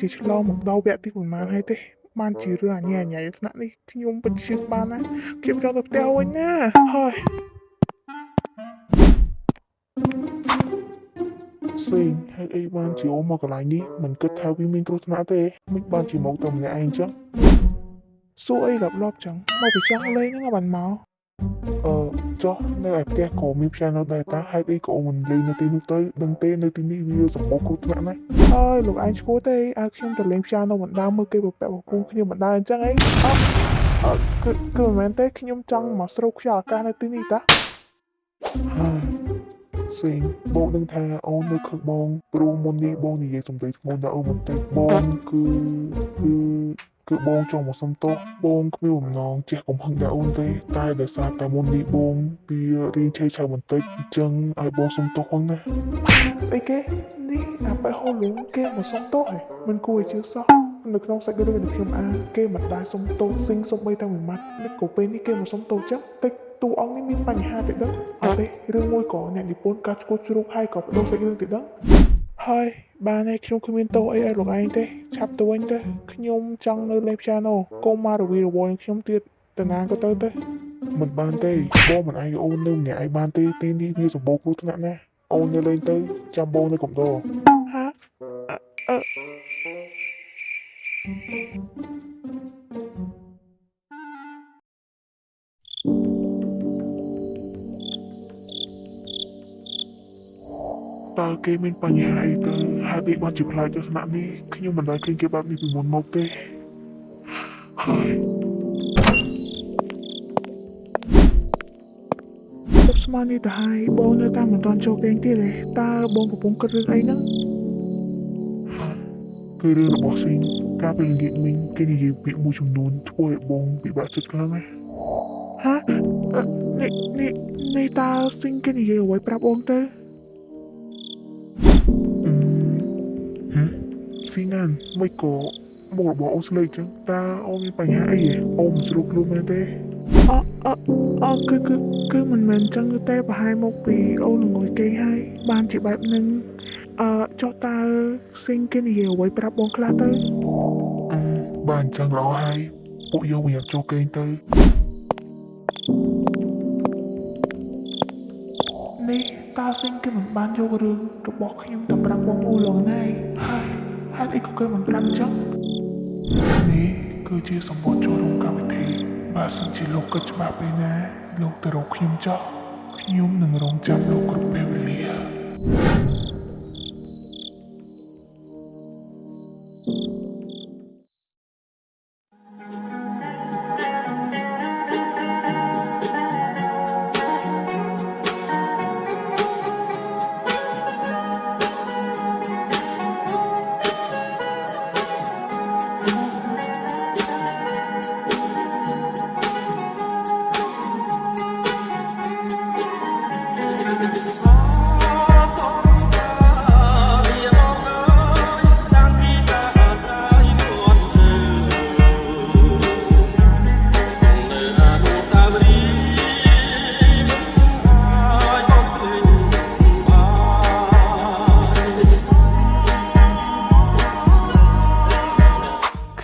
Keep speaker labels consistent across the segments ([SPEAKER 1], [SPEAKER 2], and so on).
[SPEAKER 1] ជាឆ្លងមកដល់វគ្គទីប្រហែលហើយទេបានជារឿងអញ្ញាថ្នាក់នេះខ្ញុំពិតជាបានណាខ្ញុំចង់ទៅផ្ទះវិញណាហើយសេងហេតុអីបានជាអូមកកន្លែងនេះមិនគិតថាវាមានគ្រោះថ្នាក់ទេមិនបានជាមកតែម្នាក់ឯងចឹងសួរអីលាប់ចឹងមកពីចង់លេងហ្នឹងបានមកចុះនៅឯផ្ទះក៏មានផ្ទះនៅដែរតាហេតុអីក៏មិនលេងនៅទីនោះទៅដឹងទេនៅទីនេះវាសម្បូរគ្រោះថ្នាក់ណាស់ហើយលោកឯងឈ្មោះទេឲ្យខ្ញុំទៅលេងផ្ទះនៅបណ្ដាមើលគេប្រពាក់ប្រពន្ធខ្ញុំបណ្ដាអញ្ចឹងអីគឺមិនមែនទេខ្ញុំចង់មកស្រូបខ្យល់អាកាសនៅទីនេះតាហើយសេងបងដឹងថាអូននៅខឹកបងព្រោះមុននេះបងនិយាយសម្ដីធ្ងន់ដល់អូនបន្តិចបងគឺបងចង់មកសុំទោសបងគ្មានបំណងចេះកំហឹងដល់អូនទេតែដោយសារតែមុននេះបងវារៀងឆេវឆាវបន្តិចអញ្ចឹងឲ្យបងសុំទោសផងណាស្អីគេនេះអាប៉ែហូលូគេមកសុំទោសហ៎មិនគួរឲ្យជឿសោះនៅក្នុងសាច់រឿងដែលខ្ញុំអានគេមិនដែលសុំទោសស៊ីងសុំបីតែមួយម៉ាត់នេះក៏ពេលនេះគេមកសុំទោសចឹងតិចតួអង្គនេះមានបញ្ហាទេដឹងអត់ទេរឿងមួយក៏អ្នកនិពន្ធកាត់ឈ្មោះជ្រូកហើយក៏បដូរសាច់រឿងទេដឹងហើយបានហើយខ្ញុំគ្មានទោសអីឲ្យលោកឯងទេឆាប់ទៅវិញទៅខ្ញុំចង់នៅលេងព្យ៉ាណូកុំមករវីរវល់ខ្ញុំទៀតតាណាក៏ទៅមិនបានទេបងមិនអាចអូននៅម្នាក់ឯងបានទេទីនេះវាសម្បូរគ្រោះថ្នាក់ណាស់អូននៅលេងទៅចាំបងនៅកំដរហាតើគេមានបញ្ហាអីទៅហើយវាបានជាផ្លាយទស្សនៈនេះខ្ញុំមិនដែលឃើញគេបែបនេះពីមុនមកទេហើយទុកស្មាននេះទៅហើយបងនៅតាមមិនទាន់ចូលគេងទៀតទេតើបងកំពុងគិតរឿងអីហ្នឹងគឺរឿងរបស់ស៊ីងកាលពីល្ងាចមិញគេនិយាយពាក្យមួយចំនួនធ្វើឲ្យបងពិបាកចិត្តខ្លាំងណាស់ហានេះតើស៊ីងគេនិយាយអ្វីប្រាប់អូនទៅស៊ីណានមិនក៏មករបស់អូនស្លេកចឹងតើអូនមានបញ្ហាអីហ៎អូនមិនស្រួលខ្លួនមែនទេគឺមិនមែនចឹងទេប្រហែលមកពីអូនងុយគេងហើយបានជាបែបហ្នឹងចុះតើស៊ីងគេនិយាយអ្វីប្រាប់បងខ្លះទៅបានចឹងល្អហើយពួកយើងប្រយ័ត្នចូលគេងទៅនេះតើស៊ីងគេមិនបានយករឿងរបស់ខ្ញុំទៅប្រាប់បងអូឡងណាហើយហេតុអីក៏គេមិនប្រាប់ចឹងនេះគឺជាសម្បត្តិចូលរួមកម្មវិធីបើសិនជាលោកគិតច្បាស់ពេលណាលោកទៅរកខ្ញុំចោះខ្ញុំនឹងរងចាំលោកគ្រប់ពេលវេលា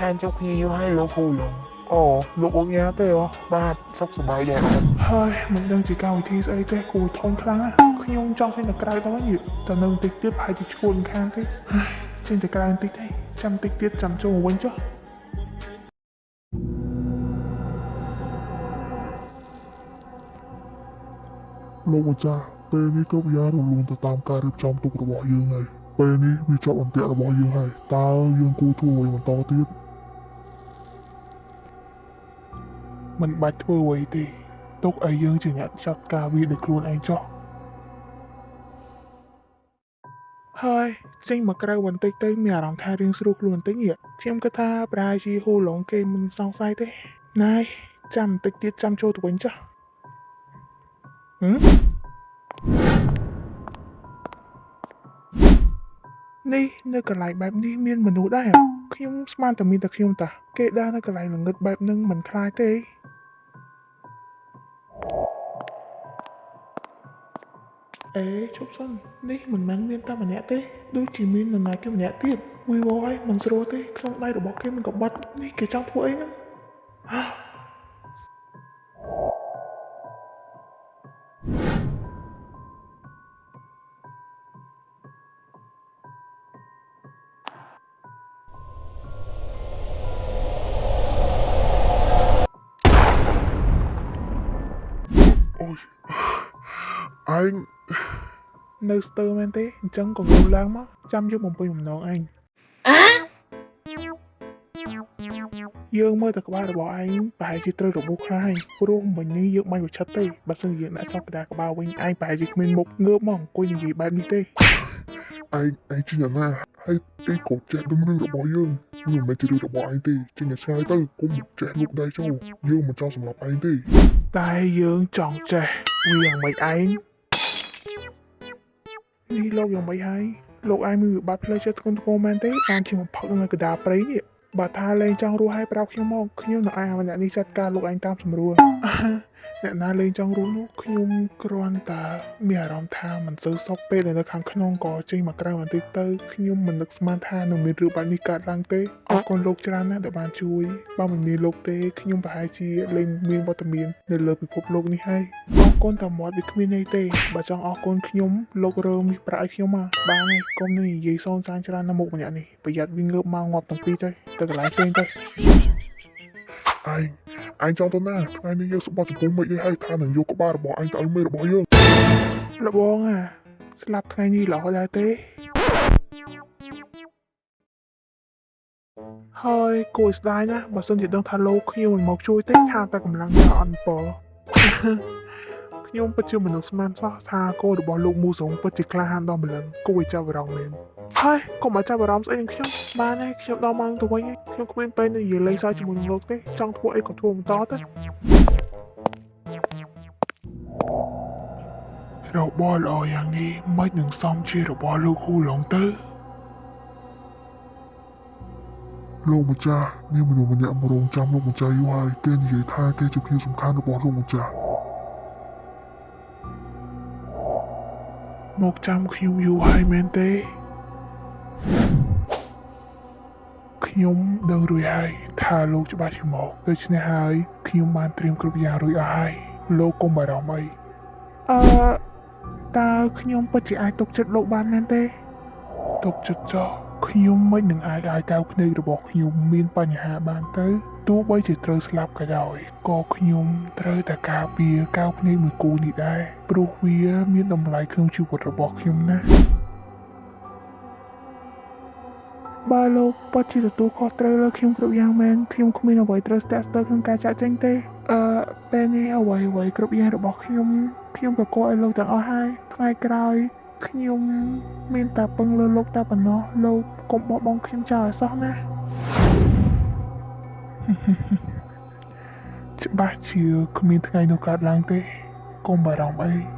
[SPEAKER 1] ខានជប់គ្នាយូរហើយលោកហូឡងអូលោកអងយ៉ាទេអូបាទសុខសប្បាយដែរហើយមិនដឹងជាកម្មវិធីស្អីទេគួរធំខ្លាំងណាស់ខ្ញុំចង់ចេញទៅក្រៅទៅវិញតែនៅបន្តិចទៀតប្រហែលជាឈួតខាងទេចេញទៅក្រៅបន្តិចទេចាំបន្តិចទៀតចាំចូលមកវិញចុះលោកម្ចាស់ពេលនេះគ្រប់យ៉ាងរលូនទៅតាមការរៀបចំទុករបស់យើងហើយពេលនេះវាជាប់អន្ទាក់របស់យើងហើយតើយើងគួរធ្វើអ្វីបន្តទៀតមិនបាច់ធ្វើអ្វីទេទុកឲ្យយើងជាអ្នកចាត់ការវាដោយខ្លួនឯងចុះហើយចេញមកក្រៅបន្តិចទៅមានអារម្មណ៍ថារឿងស្រួលខ្លួនបន្តិចខ្ញុំគិតថាប្រហែលជាហូឡងគេមិនសង្ស័យទេណែចាំបន្តិចទៀតចាំចូលទៅវិញចុះនេះនៅកន្លែងបែបនេះមានមនុស្សដែរខ្ញុំស្មានតែមានតែខ្ញុំតាគេដើរនៅកន្លែងល្ងឹតបែបហ្នឹងមិនខ្លាចទេឈប់សិននេះមិនមែនមានតែម្នាក់ទេដូចជាមាននរណាគេម្នាក់ទៀត វីវហើយមិនស្រួលទេក្នុងដៃរបស់គេមិនក៏បាត់នេះគេចង់ធ្វើអីហ្នឹងអូយឯងនៅស្ទើរមែនទេអញ្ចឹងក៏ងើបឡើងមកចាំយកបំពេញបំណងឯងយើងមើលតែក្បាលរបស់ឯងប្រហែលជាត្រូវរបួសខ្លះហើយព្រោះមិញនេះយើងមិនប្រឆិតទេបើសិនជាយើងដាក់សោកក្តារក្បាលវិញឯងប្រហែលជាគ្មានមុខងើបមកអង្គុយនិយាយបែបនេះទេឯងជាអ្នកណាហើយឯងក៏ចេះដឹងរឿងរបស់យើងមិនមែនជារឿងរបស់ឯងទេចេញតែឆ្ងាយទៅគុំចេះលុកដៃចូលយើងមិនចង់សម្លាប់ឯងទេតែយើងចង់ចេះវាយ៉ាងម៉េចឯងនេះលោកយ៉ាងម៉េចហើយលោកឯងមានវិបត្តិផ្លូវចិត្តធ្ងន់ធ្ងរមែនទេបានជាមកផឹកនៅកណ្ដាលព្រៃនេះបើថាលេងចង់រស់ឲ្យប្រាប់ខ្ញុំមកខ្ញុំនឹងឲ្យអ្នកនេះចាត់ការលោកឯងតាមស្រួលអ្នកណាលេងចង់រស់នោះខ្ញុំគ្រាន់តែមានអារម្មណ៍ថាមិនសូវសុខពេលនៅខាងក្នុងក៏ចេញមកក្រៅបន្តិចទៅខ្ញុំមិននឹកស្មានថានឹងមានរឿងបែបនេះកើតឡើងទេអរគុណលោកច្រើនណាស់ដែលបានជួយបើមិនមានលោកទេខ្ញុំប្រហែលជាលែងមានវត្តមាននៅលើពិភពលោកនេះហើយអរគុណតែមាត់វាគ្មានន័យទេបើចង់អរគុណខ្ញុំលោករើមាសប្រាក់ឲ្យខ្ញុំមកបានហើយកុំនិយាយសងសានច្រើនណាស់មុខម្នាក់នេះប្រយ័ត្នវាងើបមកងាប់ទាំងពីរទៅកន្លែងផ្សេងទៅឯងចង់ទៅណាថ្ងៃនេះយើងសបត់ចំពោះមិនអីហើយថានឹងយកក្បាលរបស់ឯងទៅឲ្យមេរបស់យើងលបងស្លាប់ថ្ងៃនេះល្អដែរទេហើយគួរស្ដាយណាបើសិនជាដឹងថាលោកខ្ញុំមិនមកជួយទេថាតែកម្លាំងដល់អន់ពខ្ញុំពិតជាមនុស្សស្មានសោះថាគោរបស់លោកមូសុងពិតជាក្លាហានដល់ម្លឹងគួរឲ្យចាប់អារម្មណ៍មែនហើយកុំមកចាប់អារម្មណ៍ស្អីនឹងខ្ញុំបានហើយខ្ញុំដល់ម៉ោងទៅវិញហើយខ្ញុំគ្មានពេលនិយាយលេងសើចជាមួយនឹងលោកទេចង់ធ្វើអីក៏ធ្វើបន្តទៅរបស់ល្អយ៉ាងនេះមិននឹងសមជារបស់លោកហ៊ូឡុងទៅលោកម្ចាស់មានមនុស្សម្នាក់មករងចាំលោកម្ចាស់យូរហើយគេនិយាយថាគេជាភាពសំខាន់របស់លោកម្ចាស់មកចាំខ្ញុំយូរហើយមែនទេខ្ញុំដឹងរួចហើយថាលោកច្បាស់ជាមកដូច្នេះហើយខ្ញុំបានត្រៀមគ្រប់យ៉ាងរួចអស់ហើយលោកកុំបារម្ភអីតើខ្ញុំពិតជាអាចទុកចិត្តលោកបានមែនទេទុកចិត្តចោះខ្ញុំមិននឹងអាចឲ្យកៅភ្នែករបស់ខ្ញុំមានបញ្ហាបានទៅទោះបីជាត្រូវស្លាប់ក៏ដោយក៏ខ្ញុំត្រូវតែការពារកៅភ្នែកមួយគូនេះដែរព្រោះវាមានតម្លៃក្នុងជីវិតរបស់ខ្ញុំណាបើលោកពិតជាទទួលខុសត្រូវលើខ្ញុំគ្រប់យ៉ាងមែនខ្ញុំគ្មានអ្វីត្រូវស្ទាក់ស្ទើរក្នុងការចាក់ចេញទេពេលនេះអ្វីគ្រប់យ៉ាងរបស់ខ្ញុំប្រកបឲ្យលោកទាំងអស់ហើយថ្ងៃក្រោយខ្ញុំមានតែពឹងលើលោកតែប៉ុណ្ណោះលោកកុំបោះបង់ខ្ញុំចោលឲ្យសោះណាច្បាស់ជាគ្មានថ្ងៃនោះកើតឡើងទេកុំបារម្ភអី